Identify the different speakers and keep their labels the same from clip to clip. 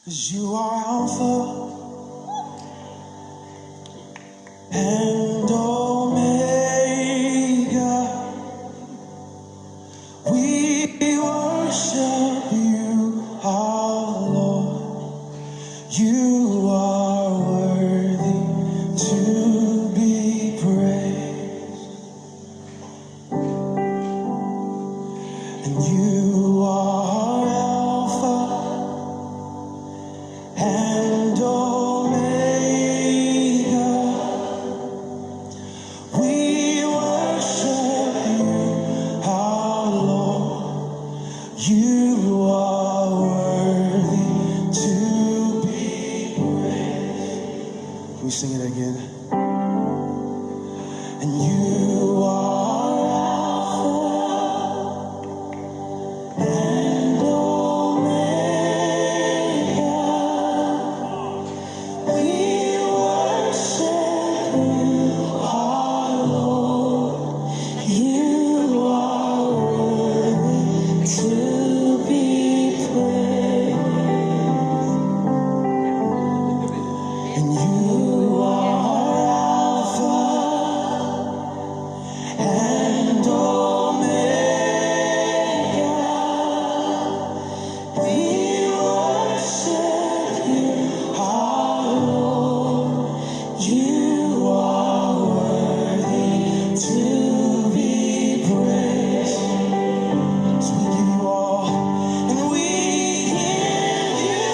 Speaker 1: 'Cause you are Alpha and Omega. We worship you, our Lord. You are worthy to be praised. And you are Alpha and Omega. We worship you, our Lord. You are worthy to be praised. Can we sing it again? And you are Alpha and Omega. We worship you, our Lord. You are worthy to be praised. And you are Alpha and Omega. We worship you, our Lord. You are worthy to be praised. So we give you all, and we give you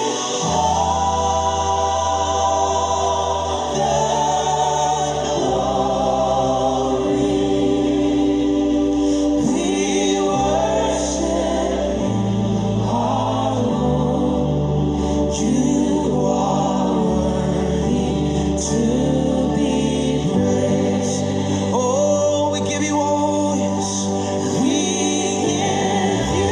Speaker 1: we worship our Lord. You are worthy to be praised. Oh, we give you all, yes. We give you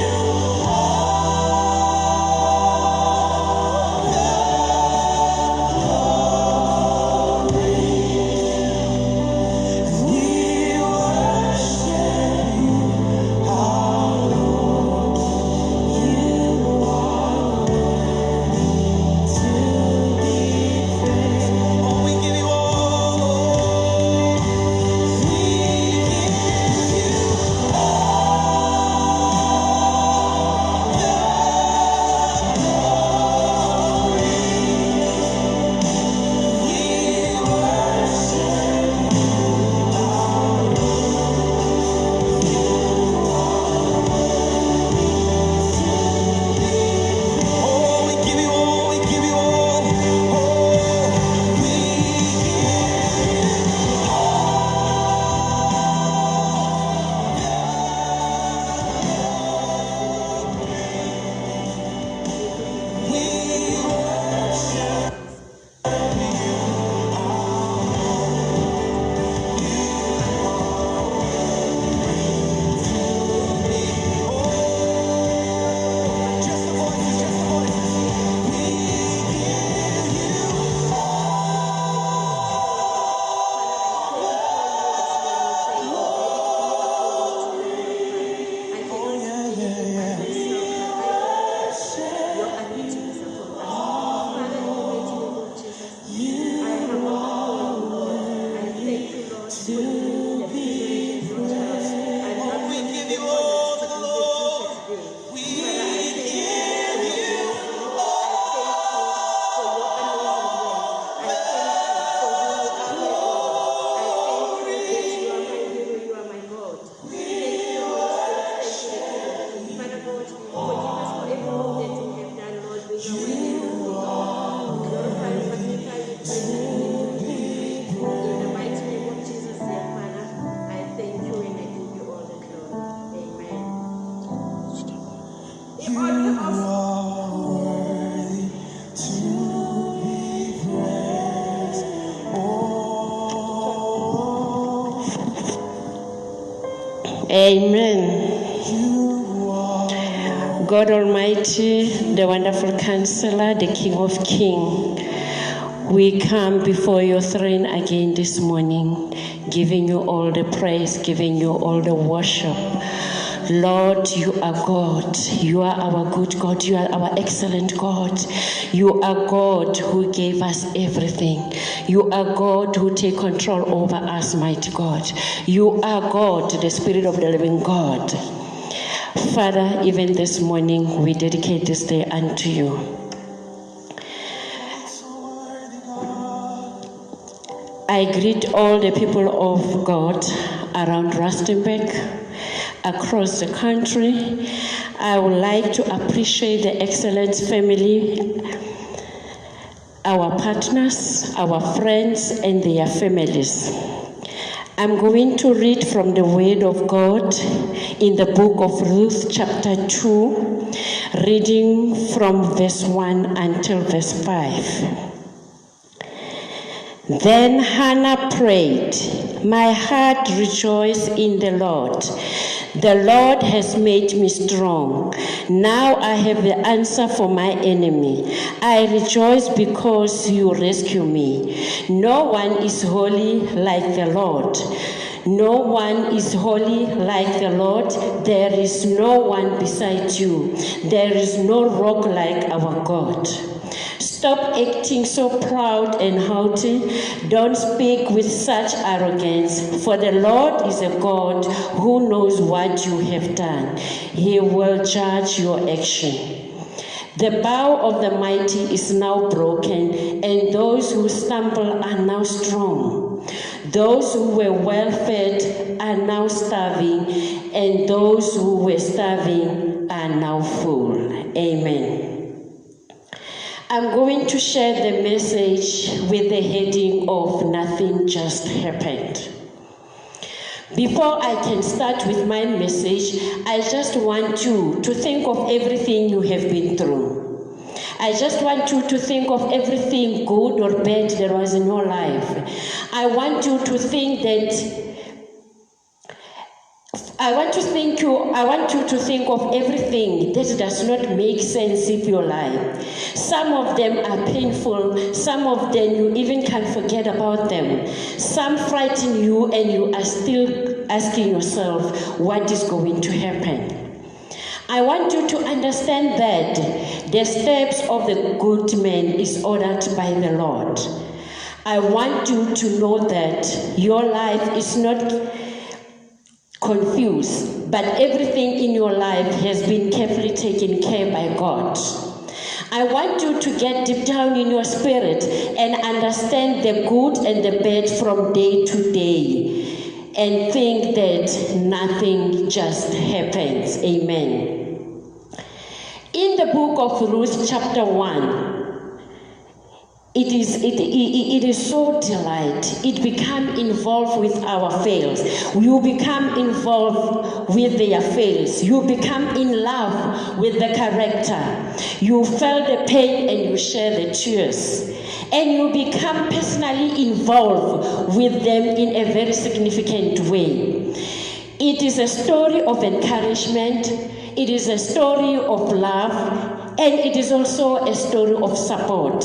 Speaker 1: we worship you, our Lord. You are worthy to be praised. Oh, we give you all, we give you we worship oh, we give you all, we give you all. Oh, we worship just the voices, just the voices. We give you oh, yeah, yeah, yeah. Oh, we give you all to the Lord. We give you you are worthy to be praised. Oh,
Speaker 2: Amen.
Speaker 1: you are
Speaker 2: God Almighty, the wonderful Counselor, the King of Kings, we come before your throne again this morning, giving you all the praise, giving you all the worship. Lord, you are God. You are our good God. You are our excellent God. You are God who gave us everything. You are God who take control over us, mighty God. You are God, the Spirit of the living God. Father, even this morning, we dedicate this day unto you. I greet all the people of God around Rustenburg, across the country. I would like to appreciate the Excellence family, our partners, our friends, and their families. I'm going to read from the Word of God in the book of Ruth, chapter 2, reading from verse 1 until verse 5. Then Hannah prayed, "My heart rejoiced in the Lord. The Lord has made me strong. Now I have the answer for my enemy. I rejoice because you rescue me. No one is holy like the Lord. No one is holy like the Lord. There is no one beside you. There is no rock like our God. Stop acting so proud and haughty. Don't speak with such arrogance, for the Lord is a God who knows what you have done. He will judge your action. The bow of the mighty is now broken, and those who stumble are now strong. Those who were well fed are now starving, and those who were starving are now full." Amen. I'm going to share the message with the heading of "Nothing Just Happened." Before I can start with my message, I just want you to think of everything you have been through. I just want you to think of everything good or bad there was in your life. I want you to think of everything that does not make sense in your life. Some of them are painful, some of them you even can't forget about them. Some frighten you and you are still asking yourself, what is going to happen? I want you to understand that the steps of the good man is ordered by the Lord. I want you to know that your life is not confused, but everything in your life has been carefully taken care by God. I want you to get deep down in your spirit and understand the good and the bad from day to day and think that nothing just happens. Amen. In the book of Ruth, chapter 1, it is so delight. It become involved with our fails. You become involved with their fails. You become in love with the character. You feel the pain and you share the tears. And you become personally involved with them in a very significant way. It is a story of encouragement. It is a story of love. And it is also a story of support.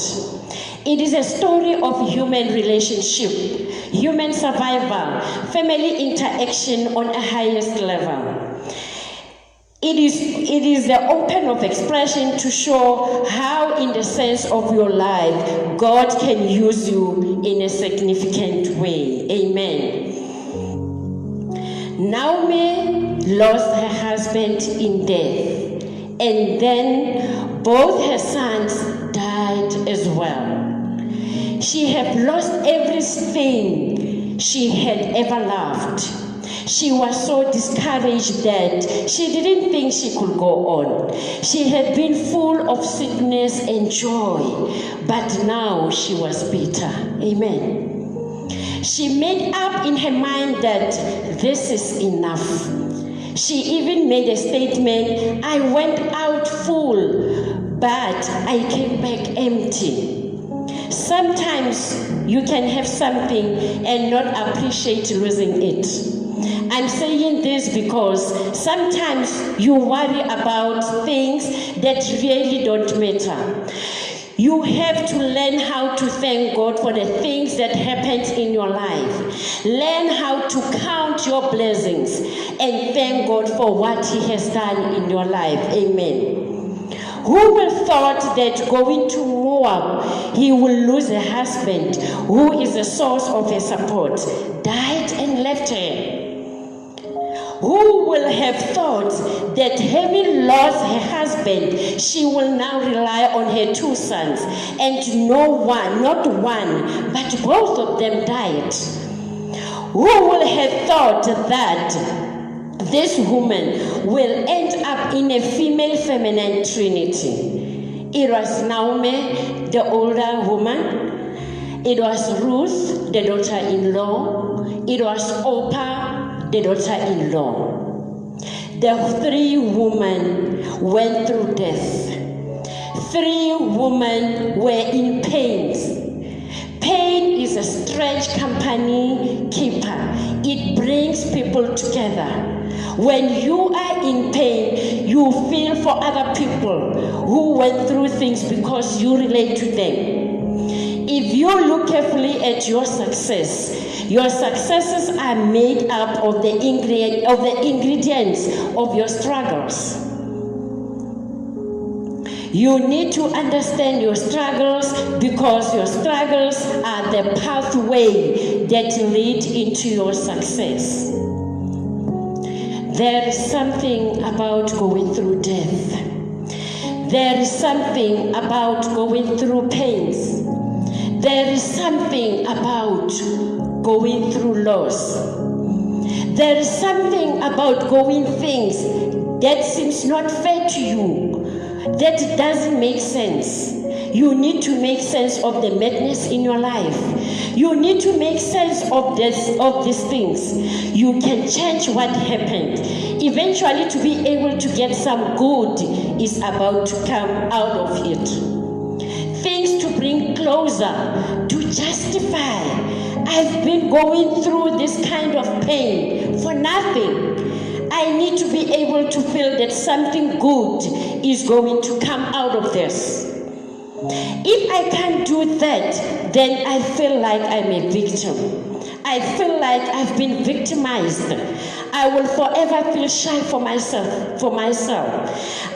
Speaker 2: It is a story of human relationship, human survival, family interaction on a highest level. It is the open of expression to show how, in the sense of your life, God can use you in a significant way. Amen. Naomi lost her husband in death, and then both her sons died as well. She had lost everything she had ever loved. She was so discouraged that she didn't think she could go on. She had been full of sickness and joy, but now she was bitter. Amen. She made up in her mind that this is enough. She even made a statement, "I went out full, but I came back empty." Sometimes you can have something and not appreciate losing it. I'm saying this because sometimes you worry about things that really don't matter. You have to learn how to thank God for the things that happened in your life. Learn how to count your blessings and thank God for what He has done in your life. Amen. Who will thought that going to Moab, he will lose a husband who is the source of her support, died and left her? Who will have thought that having lost her husband, she will now rely on her 2 sons, and not one, but both of them died? Who will have thought that this woman will end up in a female-feminine trinity? It was Naomi, the older woman. It was Ruth, the daughter-in-law. It was Orpah, the daughter-in-law. The 3 women went through death. 3 women were in pain. Pain is a strange company keeper. It brings people together. When you are in pain, you feel for other people who went through things because you relate to them. If you look carefully at your successes are made up of the ingredients of your struggles. You need to understand your struggles, because your struggles are the pathway that lead into your success. There is something about going through death. There is something about going through pains. There is something about going through loss. There is something about going things that seems not fair to you, that doesn't make sense. You need to make sense of the madness in your life. You need to make sense of these things. You can change what happened. Eventually, to be able to get some good is about to come out of it. Things to bring closer, to justify. I've been going through this kind of pain for nothing. I need to be able to feel that something good is going to come out of this. If I can't do that, then I feel like I'm a victim. I feel like I've been victimized. I will forever feel shy for myself.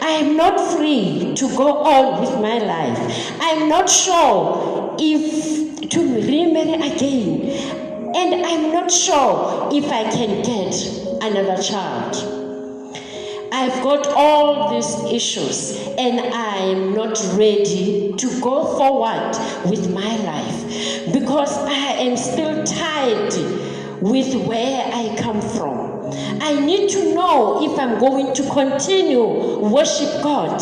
Speaker 2: I am not free to go on with my life. I'm not sure if to remarry again. And I'm not sure if I can get another child. I've got all these issues and I'm not ready to go forward with my life because I am still tied with where I come from. I need to know if I'm going to continue worship God.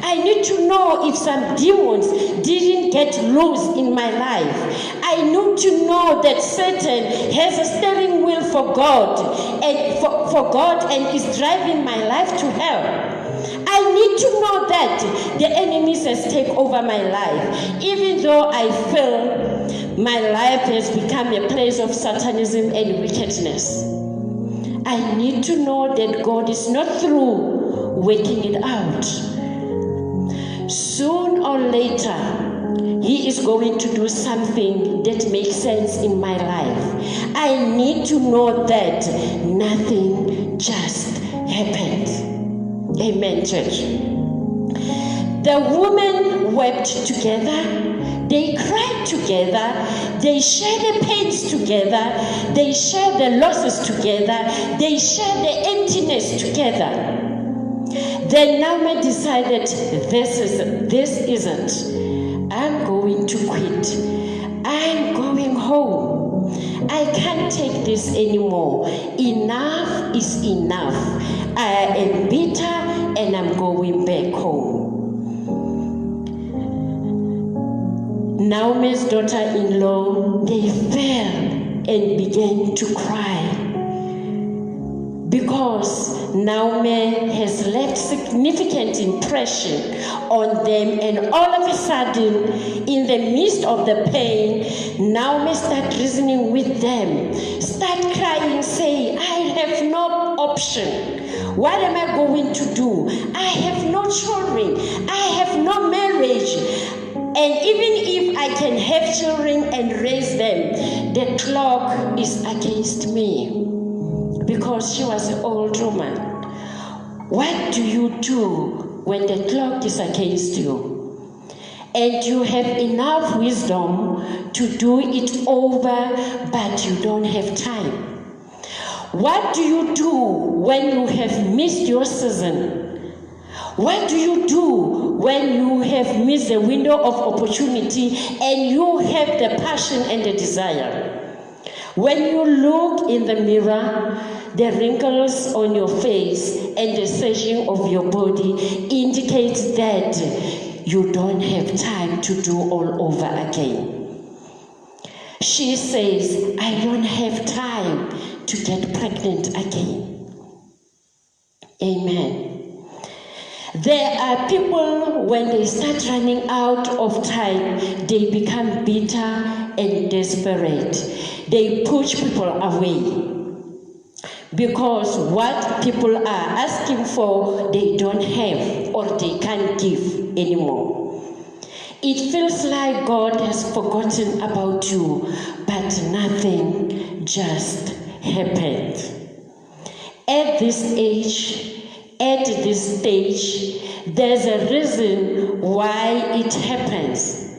Speaker 2: I need to know if some demons didn't get loose in my life. I need to know that Satan has a steering wheel for God and for God and is driving my life to hell. I need to know that the enemy has taken over my life, even though I feel my life has become a place of satanism and wickedness. I need to know that God is not through working it out. Soon or later, He is going to do something that makes sense in my life. I need to know that nothing just happened. Amen, church. The women wept together. They cried together. They shared the pains together. They shared the losses together. They shared the emptiness together. Then Naomi decided, this isn't. I'm going to quit. I'm going home. I can't take this anymore. Enough is enough. I am bitter and I'm going back home. Naomi's daughter-in-law, they fell and began to cry because Naomi has left significant impression on them, and all of a sudden, in the midst of the pain, Naomi started reasoning with them, start crying, saying, I have no option. What am I going to do? I have no children. I have no marriage. And even if I can have children and raise them, the clock is against me because she was an old woman. What do you do when the clock is against you? And you have enough wisdom to do it over, but you don't have time. What do you do when you have missed your season? What do you do when you have missed the window of opportunity and you have the passion and the desire? When you look in the mirror, the wrinkles on your face and the surging of your body indicates that you don't have time to do all over again. She says, I don't have time to get pregnant again. Amen. There are people, when they start running out of time, they become bitter and desperate. They push people away because what people are asking for, they don't have or they can't give anymore. It feels like God has forgotten about you, but nothing just happened. At this age, at this stage, there's a reason why it happens.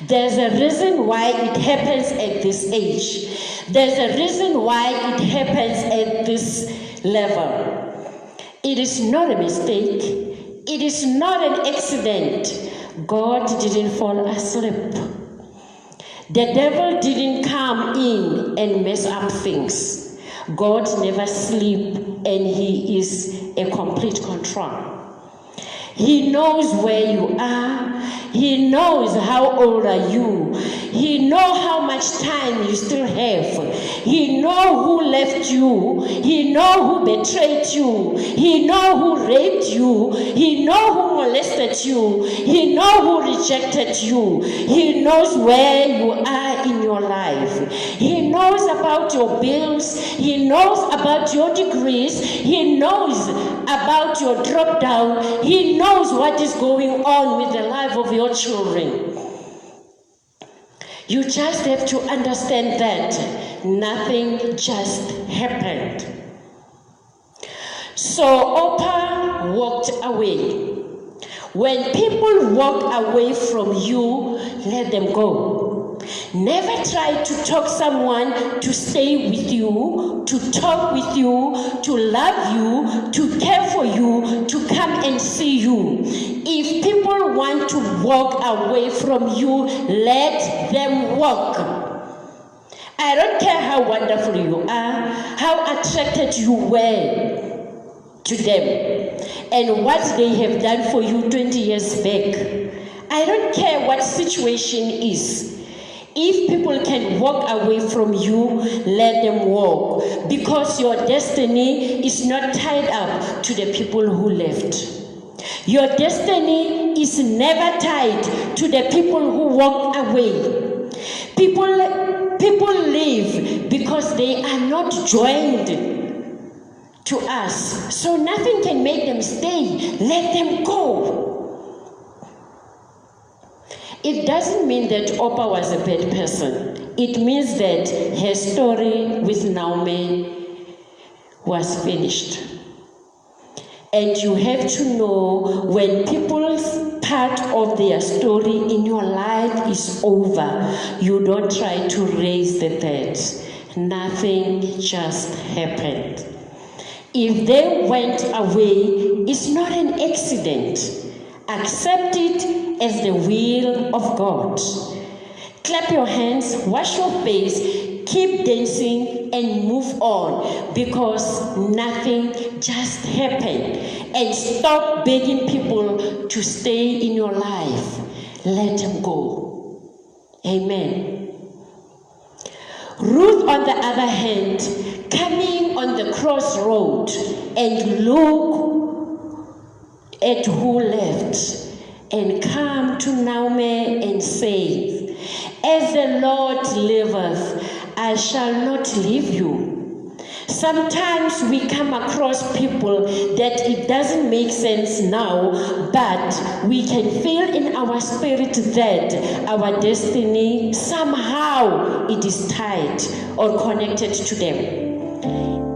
Speaker 2: There's a reason why it happens at this age. There's a reason why it happens at this level. It is not a mistake. It is not an accident. God didn't fall asleep. The devil didn't come in and mess up things. God never sleeps, and he is a complete control. He knows where you are. He knows how old are you. He knows how much time you still have. He knows who left you. He knows who betrayed you. He knows who raped you. He knows who molested you. He knows who rejected you. He knows where you are in your life. He knows about your bills. He knows about your degrees. He knows about your drop down. He knows what is going on with the life of your children. You just have to understand that nothing just happened. So Oprah walked away. When people walk away from you, let them go. Never try to talk someone to stay with you, to talk with you, to love you, to care for you, to come and see you. If people want to walk away from you, let them walk. I don't care how wonderful you are, how attracted you were to them, and what they have done for you 20 years back. I don't care what situation is. If people can walk away from you, let them walk, because your destiny is not tied up to the people who left. Your destiny is never tied to the people who walked away. People leave because they are not joined to us. So nothing can make them stay. Let them go. It doesn't mean that Oprah was a bad person. It means that her story with Naomi was finished. And you have to know, when people's part of their story in your life is over, you don't try to raise the dead. Nothing just happened. If they went away, it's not an accident. Accept it as the will of God. Clap your hands, wash your face, keep dancing and move on, because nothing just happened. And stop begging people to stay in your life. Let them go. Amen. Ruth, on the other hand, coming on the crossroad and look at who left, and come to Naomi and say, as the Lord liveth, I shall not leave you, Sometimes we come across people that it doesn't make sense now, but we can feel in our spirit that our destiny somehow it is tied or connected to them.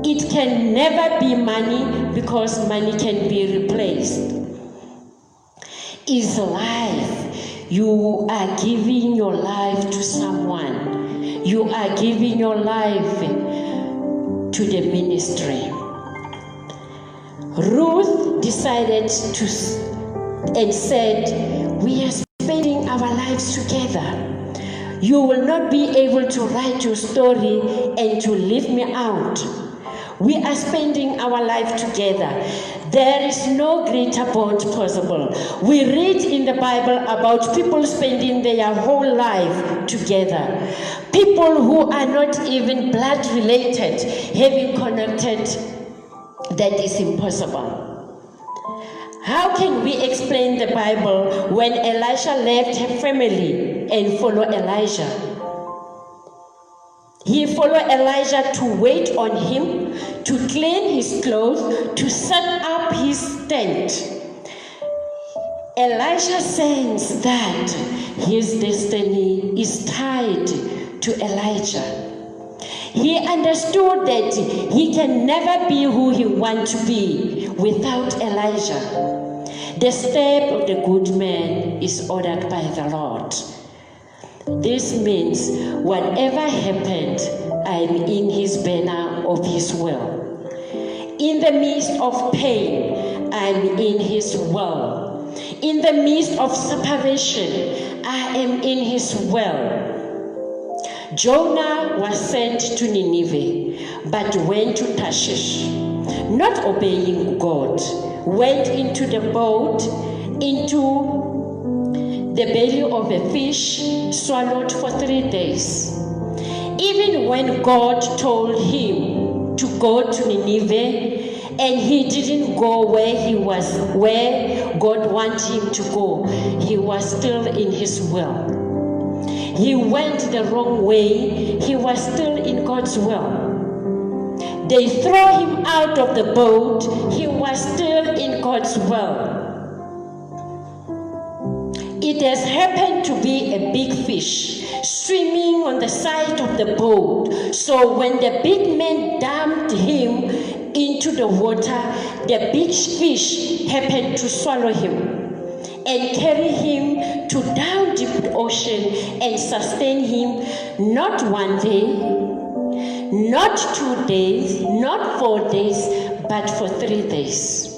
Speaker 2: It can never be money because money can be replaced. It's life. You are giving your life to someone. You are giving your life to the ministry. Ruth decided to and said, we are spending our lives together. You will not be able to write your story and to leave me out. We are spending our life together. There is no greater bond possible. We read in the Bible about people spending their whole life together. People who are not even blood related, having connected, that is impossible. How can we explain the Bible when Elisha left her family and followed Elijah? He followed Elijah to wait on him, to clean his clothes, to set up his tent. Elisha sensed that his destiny is tied to Elijah. He understood that he can never be who he wants to be without Elijah. The step of the good man is ordered by the Lord. This means whatever happened, I'm in his banner of his will. In the midst of pain, I'm in his will. In the midst of separation, I am in his will. Jonah was sent to Nineveh, but went to Tarshish, not obeying God, went into the boat, into the belly of a fish, swallowed for 3 days. Even when God told him to go to Nineveh, and he didn't go where God wanted him to go, he was still in his will. He went the wrong way, he was still in God's will. They threw him out of the boat, he was still in God's will. It has happened to be a big fish swimming on the side of the boat. So when the big man dumped him into the water, the big fish happened to swallow him and carry him to down deep ocean and sustain him not 1 day, not 2 days, not 4 days, but for 3 days.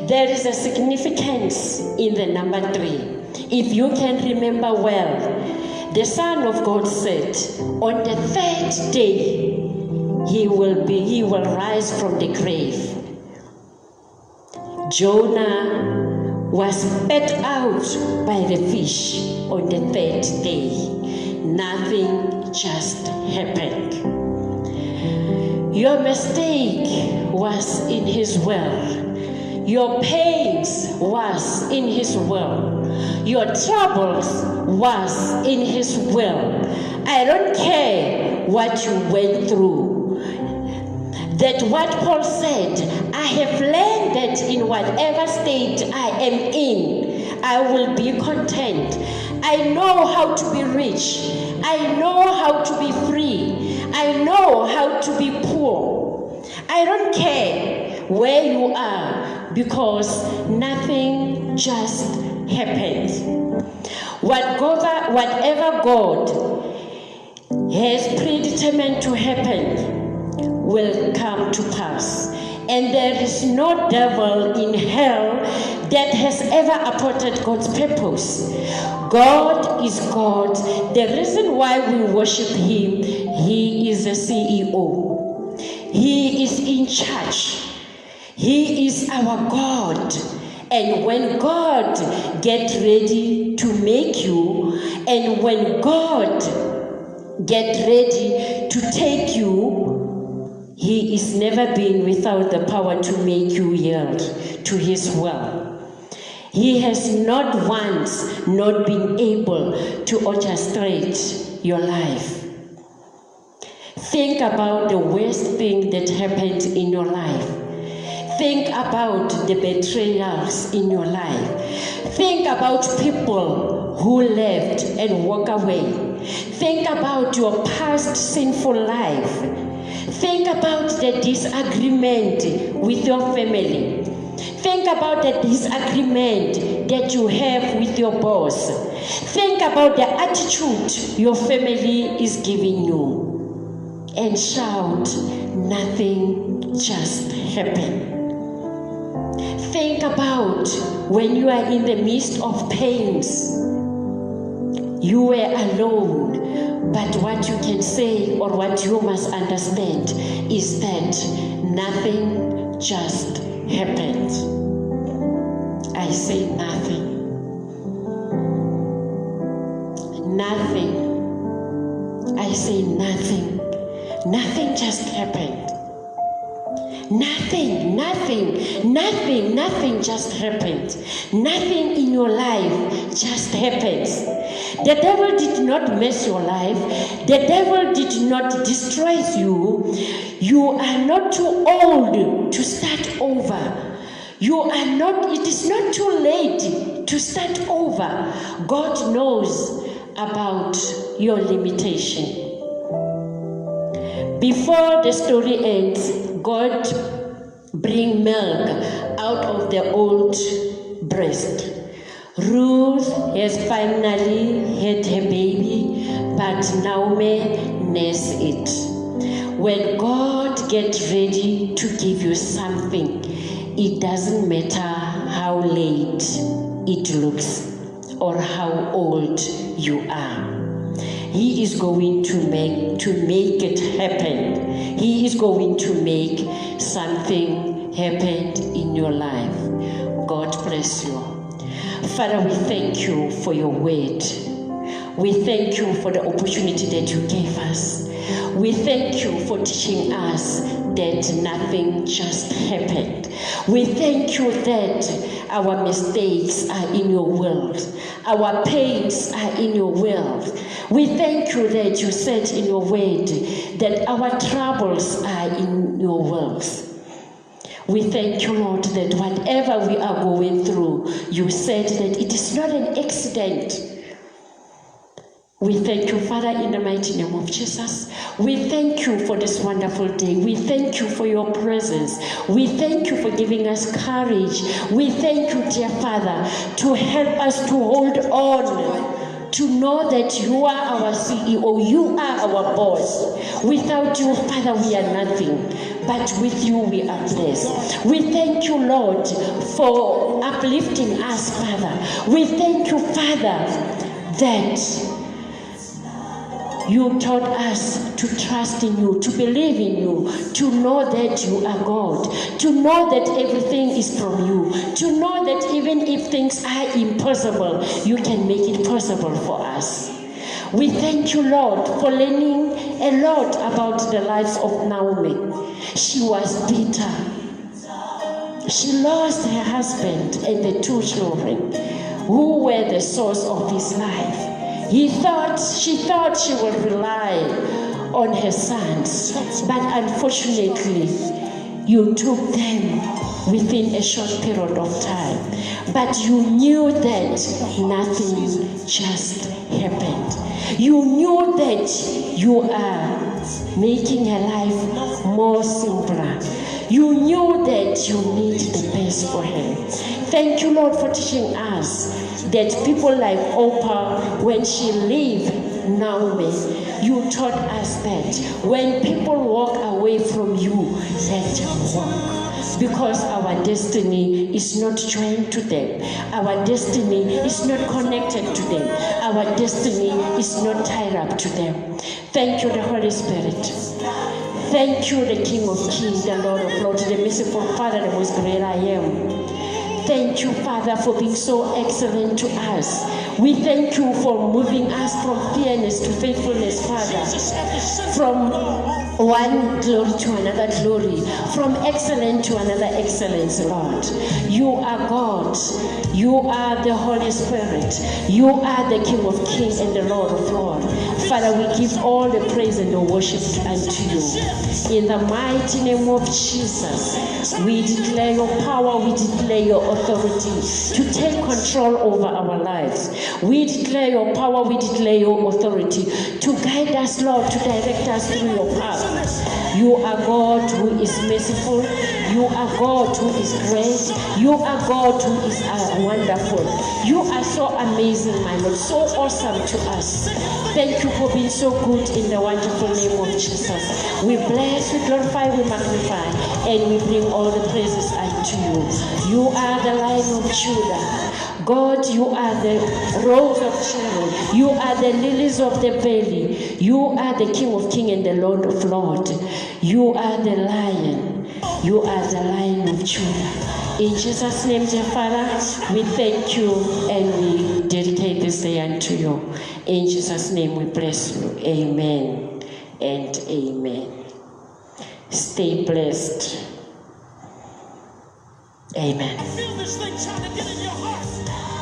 Speaker 2: There is a significance in the number 3. If you can remember well, the Son of God said, on the 3rd day, he will rise from the grave. Jonah was spat out by the fish on the 3rd day. Nothing just happened. Your mistake was in his will. Your pains was in his will. Your troubles was in his will. I don't care what you went through. That what Paul said, I have learned that in whatever state I am in, I will be content. I know how to be rich. I know how to be free. I know how to be poor. I don't care where you are, because nothing just happens. Whatever God has predetermined to happen will come to pass. And there is no devil in hell that has ever aborted God's purpose. God is God. The reason why we worship him, he is the CEO. He is in charge. He is our God. And when God gets ready to make you, and when God gets ready to take you, he is never been without the power to make you yield to his will. He has not once not been able to orchestrate your life. Think about the worst thing that happened in your life. Think about the betrayals in your life. Think about people who left and walk away. Think about your past sinful life. Think about the disagreement with your family. Think about the disagreement that you have with your boss. Think about the attitude your family is giving you. And shout, nothing just happened. Think about when you are in the midst of pains. You were alone, but what you can say or what you must understand is that nothing just happened. I say nothing. Nothing. I say nothing. Nothing just happened. Nothing just happened. Nothing in your life just happens. The devil did not mess your life. The devil did not destroy you. You are not too old to start over. It is not too late to start over. God knows about your limitation. Before the story ends, God bring milk out of the old breast. Ruth has finally had her baby, but Naomi nursed it. When God gets ready to give you something, it doesn't matter how late it looks or how old you are. He is going to make it happen. He is going to make something happen in your life. God bless you. Father, we thank you for your word. We thank you for the opportunity that you gave us. We thank you for teaching us that nothing just happened. We thank you that our mistakes are in your world. Our pains are in your world. We thank you that you said in your word that our troubles are in your world. We thank you, Lord, that whatever we are going through, you said that it is not an accident. We thank you, Father, in the mighty name of Jesus. We thank you for this wonderful day. We thank you for your presence. We thank you for giving us courage. We thank you, dear Father, to help us to hold on, to know that you are our CEO, you are our boss. Without you, Father, we are nothing, but with you we are blessed. We thank you, Lord, for uplifting us, Father. We thank you, Father, that you taught us to trust in you, to believe in you, to know that you are God, to know that everything is from you, to know that even if things are impossible, you can make it possible for us. We thank you, Lord, for learning a lot about the lives of Naomi. She was bitter. She lost her husband and the 2 children who were the source of his life. She thought she would rely on her sons, but unfortunately, you took them within a short period of time. But you knew that nothing just happened. You knew that you are making her life more simpler. You knew that you need the best for her. Thank you, Lord, for teaching us that people like Oprah, when she left Naomi, you taught us that when people walk away from you, let them walk. Because our destiny is not joined to them. Our destiny is not connected to them. Our destiny is not tied up to them. Thank you, the Holy Spirit. Thank you, the King of Kings, the Lord of Lords, the merciful Father, the most great I am. Thank you, Father, for being so excellent to us. We thank you for moving us from fearness to faithfulness, Father. From one glory to another glory, from excellence to another excellence, Lord. You are God. You are the Holy Spirit. You are the King of Kings and the Lord of Lords. Father, we give all the praise and the worship unto you. In the mighty name of Jesus, we declare your power, we declare your authority to take control over our lives. We declare your power, we declare your authority to guide us, Lord, to direct us through your path. You are God who is merciful. You are God who is great. You are God who is wonderful. You are so amazing, my Lord, so awesome to us. Thank you for being so good in the wonderful name of Jesus. We bless, we glorify, we magnify, and we bring all the praises unto you. You are the Lion of Judah. God, you are the rose of Sharon. You are the lilies of the valley. You are the King of Kings and the Lord of Lords. You are the Lion. You are the Lion of Judah. In Jesus' name, dear Father, we thank you and we dedicate this day unto you. In Jesus' name we bless you. Amen and amen. Stay blessed. Amen.
Speaker 1: I feel this thing trying to get in your heart.